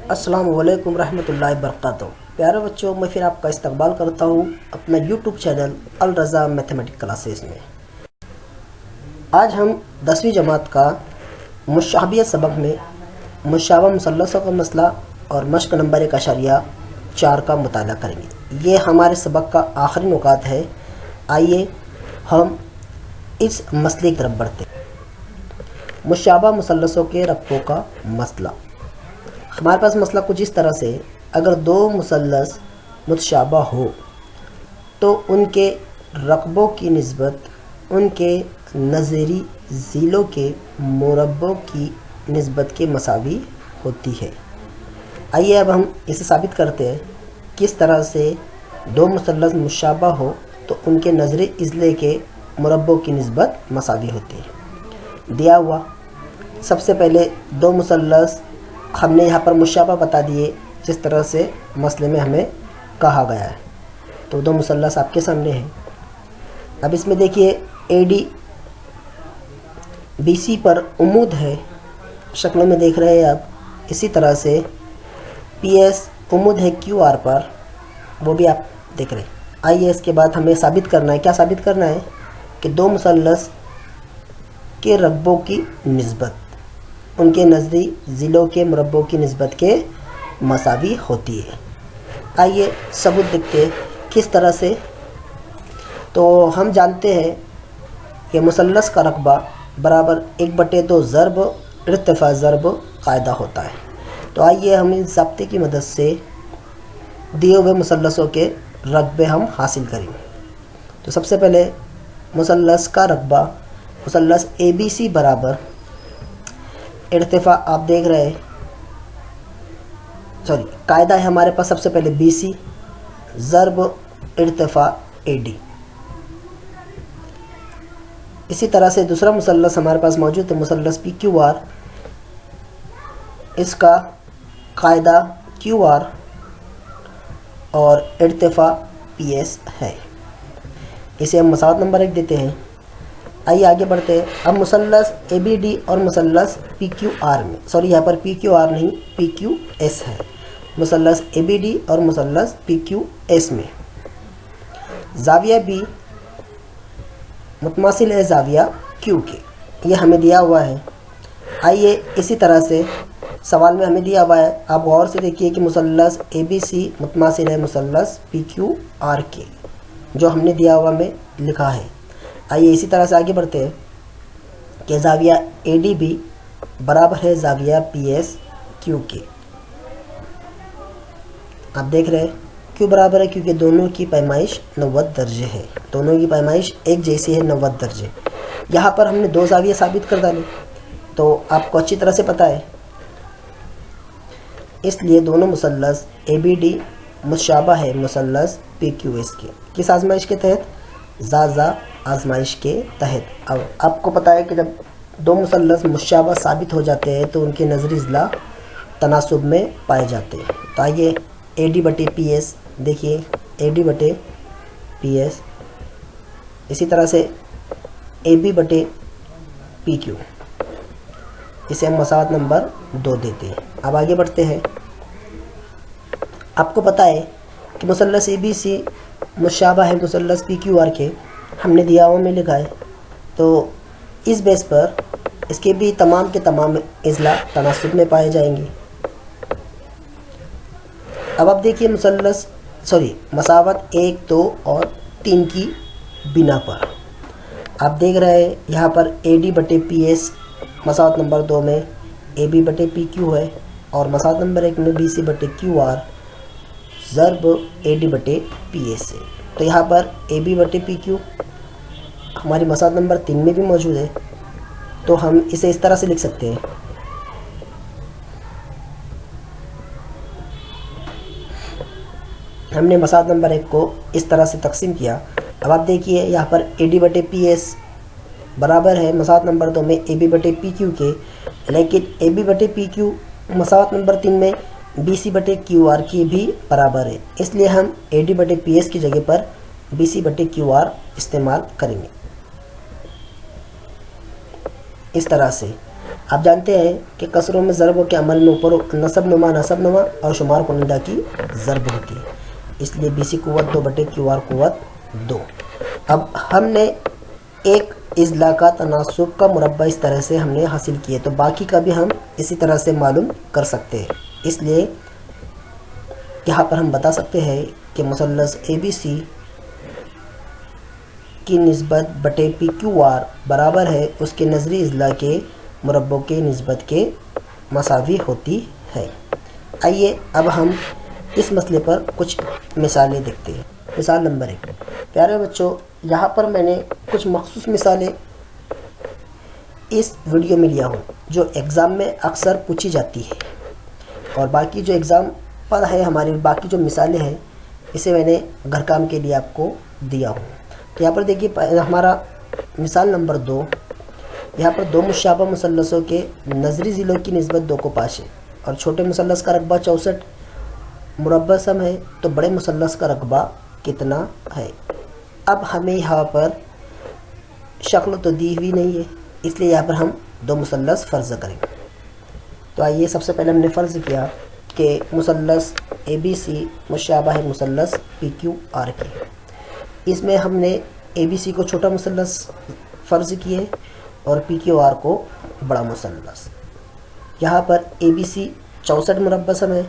अस्सलाम वालेकुम रहमतुल्लाहि वबरकातुहू। प्यारे बच्चों, मैं फिर आपका इस्तकबाल करता हूँ अपना यूट्यूब चैनल अल रज़ा मैथमेटिक्स क्लासेस में। आज हम 10वीं जमात का मुशाबियत सबक में मुशाबा मुसल्लसों का मसला और मश्क नंबर 1.4 का मुताला करेंगे। ये हमारे सबक का आखिरी नुकात है। आइए हम इस मसले की तरफ बढ़ते हैं। मुशाबा मुसल्लसों के रकबों का मसला। हमारे पास मसला कुछ इस तरह से, अगर दो मुसल्लस मुतशाबा हो तो उनके रकबों की निस्बत उनके नज़ीरी ज़ीलों के मुरब्बों की निस्बत के मसावी होती है। आइए अब हम इसे साबित करते हैं। किस तरह से दो मुसल्लस मुशाबा हो तो उनके नज़री इज़ले के मुरब्बों की निस्बत मसावी होती है। दिया हुआ सबसे पहले दो मुसल्लस हमने यहाँ पर मुशाबा बता दिए जिस तरह से मसले में हमें कहा गया है। तो दो मुसल्लस आपके सामने हैं। अब इसमें देखिए AD BC पर उम्मीद है, शक्ल में देख रहे हैं आप। इसी तरह से PS उम्मीद है QR पर, वो भी आप देख रहे हैं। आइए इसके बाद हमें साबित करना है। क्या साबित करना है? कि दो मुसल्लस के रकबों की निस्बत उनके नज़री ज़िलों के मुरब्बों की निस्बत के मसावी होती है। आइए सबूत देखते हैं किस तरह से। तो हम जानते हैं कि मुसल्लस का रकबा बराबर 1/2 ज़रब इर्तिफ़ा ज़रब कायदा होता है। तो आइए हम इस ज़ाब्ते की मदद से दिए हुए मुसल्लसों के रकबे हम हासिल करेंगे। तो सबसे पहले मुसल्लस का रकबा, मुसल्लस ABC बराबर इर्तिफ़ा आप देख रहे हैं, कायदा है हमारे पास सबसे पहले BC ज़रब इर्तिफ़ा AD। इसी तरह से दूसरा मुसल्लस हमारे पास मौजूद है, मुसल्लस PQR। इसका कायदा QR और इर्तिफ़ा PS है। इसे हम मसावत नंबर 1 देते हैं। आइए आगे बढ़ते हैं। अब मुसल्लस ABD और मुसल्लस PQR में, यहाँ पर PQR नहीं PQS है। मुसल्लस ABD और मुसल्लस PQS में ज़ाविया B मुतमासिल है ज़ाविया Q के, ये हमें दिया हुआ है। आइए इसी तरह से सवाल में हमें दिया हुआ है, आप गौर से देखिए कि मुसल्लस ABC मुतमासिल है मुसल्लस PQR के, जो हमने दिया हुआ में लिखा है। आइए इसी तरह से आगे बढ़ते हैं कि ज़ाविया ADB बराबर है ज़ाविया PS Q के। आप देख रहे हैं क्यों बराबर है? क्योंकि दोनों की पैमाइश 90 दर्जे है। दोनों की पैमाइश एक जैसी है, 90 दर्जे। यहाँ पर हमने दो ज़ाविया साबित कर डाले, तो आपको अच्छी तरह से पता है। इसलिए दोनों मुसल्लस ABD मुशाबा है मुसल्लस PQS के। किस आजमाइश के तहत? ज़ाज़ा आजमाइश के तहत। अब आपको पता है कि जब दो मुसल्लस मुशाबा साबित हो जाते हैं तो उनके नज़री इज़ला तनासुब में पाए जाते हैं। तो आइए AD/PS देखिए, AD/PS। इसी तरह से AB/PQ, इसे हम मसावत नंबर 2 देते हैं। अब आगे बढ़ते हैं। आपको पता है कि मुसल्लस ABC मुशाबा है मुसल्लस PQR के, हमने दिया हुआ में लिखा है। तो इस बेस पर इसके भी तमाम के तमाम इज़ला तनासुब में पाए जाएंगे। अब आप देखिए मसावत 1, 2 और 3 की बिना पर आप देख रहे हैं यहाँ पर AD/PS मसावत नंबर 2 में AB/PQ है और मसावत नंबर 1 में BC/QR ज़रब AD/PS है। तो यहाँ पर AB/PQ हमारी मसावत नंबर 3 में भी मौजूद है। तो हम इसे इस तरह से लिख सकते हैं, हमने मसावत नंबर 1 को इस तरह से तकसीम किया। अब आप देखिए यहाँ पर AD/PS बराबर है मसावत नंबर 2 में AB/PQ के, लेकिन AB/PQ मसावत नंबर 3 में BC/QR की भी बराबर है। इसलिए हम AD/PS की जगह पर BC/QR इस्तेमाल करेंगे। इस तरह से आप जानते हैं कि कसरों में ज़रबों के अमल में ऊपर नसब नुमा और शुमार कुनिंदा की ज़रब होती है, इसलिए BC कुव्वत 2/QR कुव्वत 2। अब हमने एक इज़ला का तनासुब का मुरब्बा इस तरह से हमने हासिल किए, तो बाकी का भी हम इसी तरह से मालूम कर सकते हैं। इसलिए यहाँ पर हम बता सकते हैं कि मुसल्लस ABC की निस्बत बटे PQR बराबर है उसके नज़री इज़ला के मुरब्बों के निस्बत के मसावी होती है। आइए अब हम इस मसले पर कुछ मिसालें देखते हैं। मिसाल नंबर 1। प्यारे बच्चों, यहाँ पर मैंने कुछ मखसूस मिसालें इस वीडियो में लिया हूँ जो एग्ज़ाम में अक्सर पूछी जाती है, और बाकी जो एग्ज़ाम पर है हमारी बाकी जो मिसालें हैं इसे मैंने घर काम के लिए आपको दिया हूँ। तो यहाँ पर देखिए हमारा मिसाल नंबर 2। यहाँ पर दो मुशाबा मुसल्लसों के नज़री ज़िलों की निस्बत 2 को 5 है और छोटे मुसल्लस का रकबा 64 मुरब्बा सम है, तो बड़े मुसल्लस का रकबा कितना है। अब हमें यहाँ पर शक्ल तो दी हुई नहीं है, इसलिए यहाँ पर हम 2 मुसल्लस फ़र्ज़ करेंगे। तो आइए सबसे पहले हमने फ़र्ज़ किया कि मुसल्लस ABC मुशाबा है मुसल्लस PQR के। इसमें हमने ABC को छोटा मुसल्लस फ़र्ज़ किए और PQR को बड़ा मुसल्लस। यहाँ पर ABC 64 मुरब्बा सम है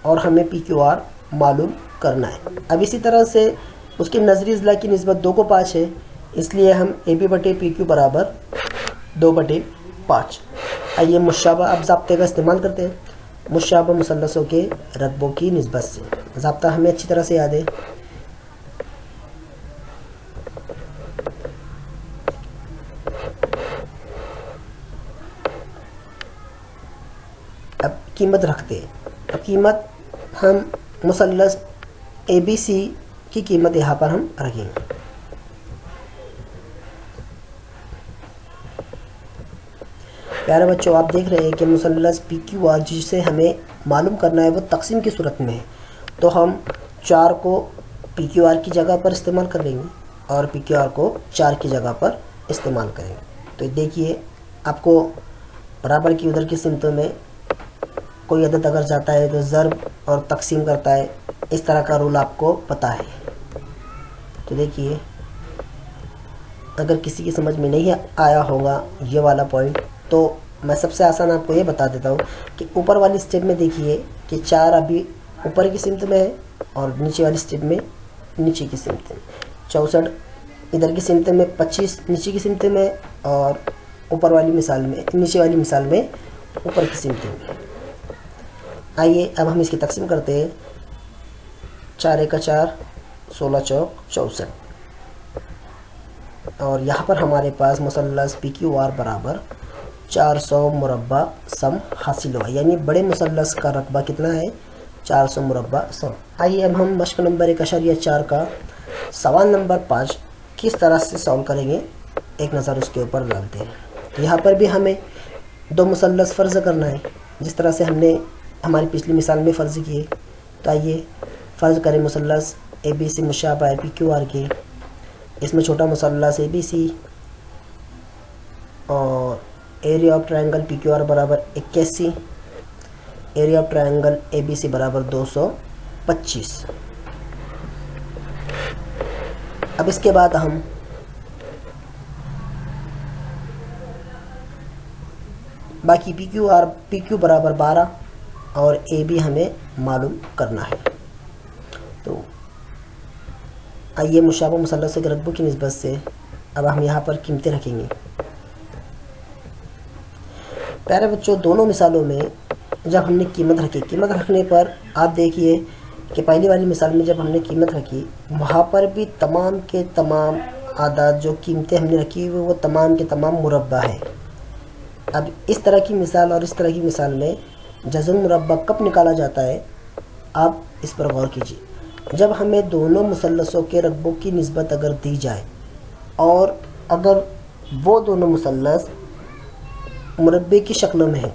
और हमें PQR मालूम करना है। अब इसी तरह से उसके नज़री इज़ला की निस्बत 2 को 5 है, इसलिए हम AB बटे PQ बराबर 2/5। आइए मुशाबा अब ज़ाब्ते का इस्तेमाल करते हैं मुशाबा मुसल्लसों के रकबों की निस्बत से। ज़ाब्ता हमें अच्छी तरह से याद है। अब कीमत रखते हैं। अब कीमत हम मुसल्लस ABC की कीमत यहाँ पर हम रखेंगे। प्यारे बच्चों, आप देख रहे हैं कि मुसल्लस PQR जिसे हमें मालूम करना है वो तकसीम की सूरत में है, तो हम 4 को PQR की जगह पर इस्तेमाल कर लेंगे और PQR को 4 की जगह पर इस्तेमाल करेंगे। तो देखिए आपको बराबर की उधर की सिमतों में कोई अदद अगर जाता है तो ज़र्ब और तकसीम करता है, इस तरह का रूल आपको पता है। तो देखिए अगर किसी की समझ में नहीं आया होगा ये वाला पॉइंट, तो मैं सबसे आसान आपको ये बता देता हूँ कि ऊपर वाली स्टेप में देखिए कि 4 अभी ऊपर की सिमत में है और नीचे वाली स्टेप में नीचे की सिमत में 64 इधर की सिमत में 25 नीचे की सिमत में और ऊपर वाली मिसाल में नीचे वाली मिसाल में ऊपर की सिमत में। आइए अब हम इसकी तकसीम करते हैं। 4 × 4 16 चौक 64 और यहाँ पर हमारे पास मुसल्लस PQR बराबर 400 मुरब्बा सम हासिल हुआ, यानी बड़े मुसल्लस का रकबा कितना है 400 मुरब्बा सम। आइए अब हम मश्क नंबर 1.4 का सवाल नंबर 5 किस तरह से सॉल्व करेंगे एक नज़र उसके ऊपर डालते हैं। तो यहाँ पर भी हमें 2 मुसल्लस फ़र्ज़ करना है जिस तरह से हमने हमारी पिछली मिसाल में फ़र्ज़ किए। तो आइए फ़र्ज़ करें मुसल्लस ABC मुशाबा है PQR के। इसमें छोटा मुसल्लस ABC और एरिया ऑफ ट्रायंगल PQR बराबर 81, एरिया ऑफ ट्रायंगल ABC बराबर 225। अब इसके बाद हम बाकी PQ बराबर 12 और AB हमें मालूम करना है। तो आइए मुशाबा मुसल्लसों के रकबों की निस्बत से अब हम यहाँ पर कीमतें रखेंगे। प्यारे बच्चों, दोनों मिसालों में जब हमने कीमत रखने पर आप देखिए कि पहली वाली मिसाल में जब हमने कीमत रखी वहाँ पर भी तमाम के तमाम आदाद जो कीमतें हमने रखी हुई वो तमाम के तमाम मुरब्बा है। अब इस तरह की मिसाल और इस तरह की मिसाल में जज़म मुरब्बा कब निकाला जाता है, आप इस पर गौर कीजिए। जब हमें दोनों मुसल्लसों के रकबों की निस्बत अगर दी जाए और अगर वो दोनों मुसल्लस मुरब्बे की शक्ल में है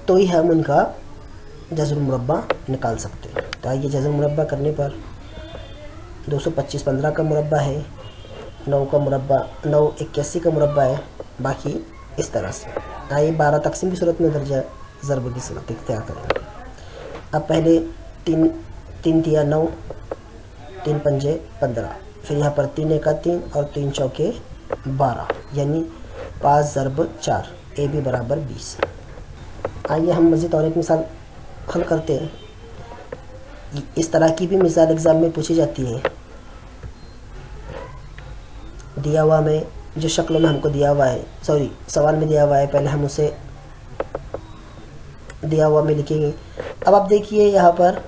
तो ही हम उनका जज़म मुरब्बा निकाल सकते हैं। तो आइए जज़म मुरब्बा करने पर 225 15 का मुरब्बा है, 9 का मुरब्बा 9 81 का मुरब्बा है, बाकी इस तरह से। आइए 12 तकसीम की सूरत में दर्जा ज़रब की सूरत इख्तियार करेंगे। अब पहले तीन तीन तिया 9, 3 पंजे 15, फिर यहाँ पर 3 एका 3 और 3 चौके 12, यानी 5 ज़रब 4 ए बी बराबर 20। आइए हम मज़ीद और एक मिसाल हल करते हैं। इस तरह की भी मिसाल एग्ज़ाम में पूछी जाती है। दिया हुआ में जो शक्लों में हमको दिया हुआ है, सॉरी सवाल में दिया हुआ है, पहले हम उसे दिया हुआ में लिखेंगे। अब आप देखिए यहाँ पर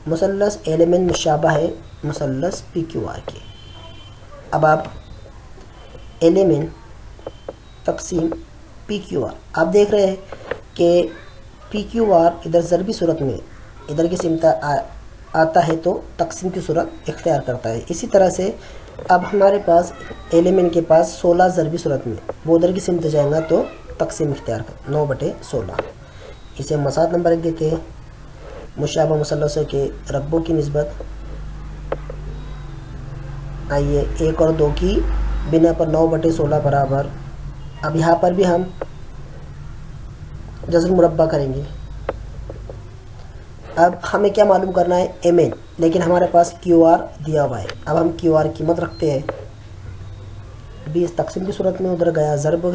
मुसल्लस एलिमेंट मुशाबा है मुसल्लस पी क्यू आर के। अब आप एलिमेंट तकसीम पी क्यू आर आप देख रहे हैं कि पी क्यू आर इधर ज़रबी सूरत में इधर की सिमत आता है तो तकसीम की सूरत इख्तियार करता है। इसी तरह से अब हमारे पास एलिमेंट के पास 16 ज़रबी सूरत में वो उधर की सिमत जाएगा तो तकसीम इख्तियार कर 9/16। इसे मसाद नंबर 1 देते हैं। मुशाबा मुसल्लसों के रकबों की निस्बत, आइए 1 और 2 की बिना पर 9/16 बराबर। अब यहाँ पर भी हम जज़र मुरब्बा करेंगे। अब हमें क्या मालूम करना है, एम एन, लेकिन हमारे पास क्यू आर दिया हुआ है। अब हम क्यू आर कीमत रखते हैं 20 तकसीम की सूरत में उधर गया ज़रब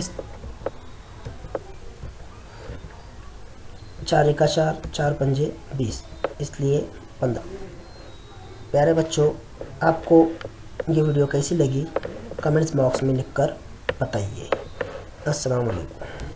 4 एका 4, 4 पंजे 20, इसलिए 15। प्यारे बच्चों, आपको ये वीडियो कैसी लगी कमेंट्स बॉक्स में लिखकर बताइए। अस्सलाम वालेकुम।